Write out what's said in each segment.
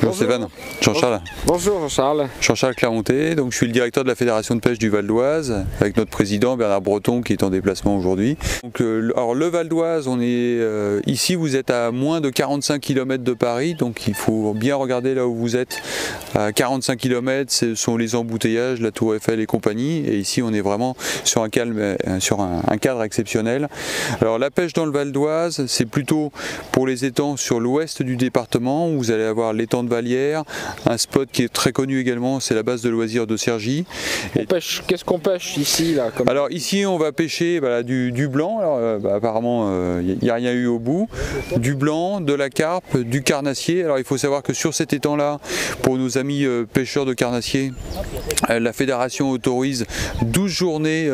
Bonjour Stéphane, Jean-Charles. Bonjour Jean-Charles. Jean-Charles Clermonté, donc je suis le directeur de la Fédération de pêche du Val d'Oise avec notre président Bernard Breton qui est en déplacement aujourd'hui. Alors le Val d'Oise, on est ici, vous êtes à moins de 45 km de Paris, donc il faut bien regarder là où vous êtes. À 45 km, ce sont les embouteillages, la Tour Eiffel et compagnie, et ici on est vraiment sur un cadre exceptionnel. Alors la pêche dans le Val d'Oise, c'est plutôt pour les étangs sur l'ouest du département, où vous allez avoir l'étang de Vallière, un spot qui est très connu également, c'est la base de loisirs de Cergy. Qu'est-ce qu'on pêche ici là, Alors ici on va pêcher du blanc, apparemment il n'y a rien eu au bout, du blanc, de la carpe, du carnassier. Alors il faut savoir que sur cet étang là, pour nos amis pêcheurs de carnassier, la fédération autorise 12 journées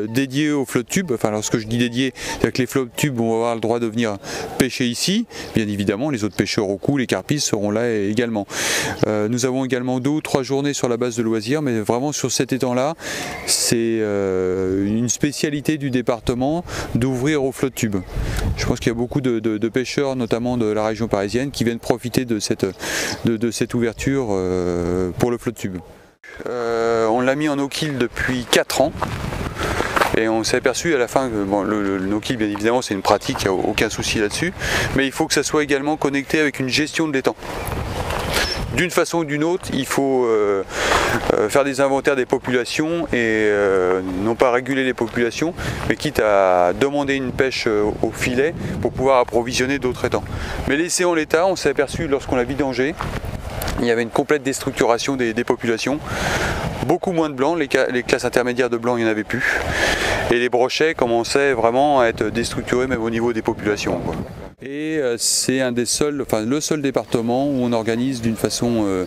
dédiées aux flotte tubes. Enfin lorsque je dis dédiées, c'est que les flotte tubes vont avoir le droit de venir pêcher ici. Bien évidemment les autres pêcheurs au cou, les carpistes seront là également. Nous avons également 2 ou 3 journées sur la base de loisirs, mais vraiment sur cet étang-là, c'est une spécialité du département d'ouvrir aux flotte tubes. Je pense qu'il y a beaucoup de pêcheurs, notamment de la région parisienne, qui viennent profiter de cette ouverture pour le flotte tube. On l'a mis en no-kill depuis 4 ans. Et on s'est aperçu à la fin que le no-kill, bien évidemment, c'est une pratique, il n'y a aucun souci là-dessus, mais il faut que ça soit également connecté avec une gestion de l'étang. D'une façon ou d'une autre, il faut faire des inventaires des populations et non pas réguler les populations, mais quitte à demander une pêche au filet pour pouvoir approvisionner d'autres étangs. Mais laissé en l'état, on s'est aperçu lorsqu'on l'a vidangé, il y avait une complète déstructuration des populations. Beaucoup moins de blancs, les classes intermédiaires de blancs il n'y en avait plus. Et les brochets commençaient vraiment à être déstructurés même au niveau des populations, quoi. Et c'est le seul département où on organise d'une façon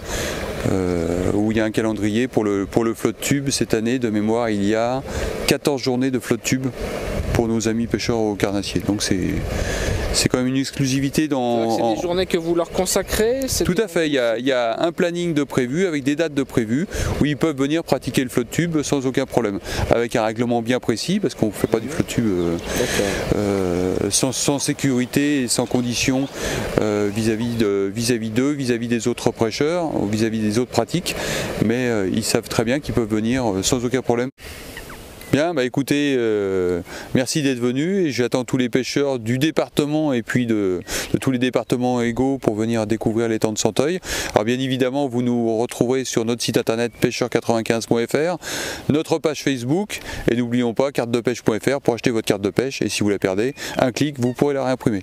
où il y a un calendrier pour le flotte tube. Cette année, de mémoire, il y a 14 journées de flotte tube pour nos amis pêcheurs au carnassier. Donc c'est quand même une exclusivité C'est des journées que vous leur consacrez? Tout à fait, il y a un planning de prévu avec des dates de prévu où ils peuvent venir pratiquer le flotte tube sans aucun problème, avec un règlement bien précis parce qu'on ne fait pas du flotte tube sans sécurité et sans conditions vis-à-vis d'eux, vis-à-vis des autres pêcheurs, vis-à-vis des autres pratiques, mais ils savent très bien qu'ils peuvent venir sans aucun problème. Bien, écoutez, merci d'être venus et j'attends tous les pêcheurs du département et puis de tous les départements égaux pour venir découvrir l'étang de Santeuil. Alors bien évidemment, vous nous retrouverez sur notre site internet pêcheur95.fr, notre page Facebook et n'oublions pas cartedepêche.fr pour acheter votre carte de pêche et si vous la perdez, un clic, vous pourrez la réimprimer.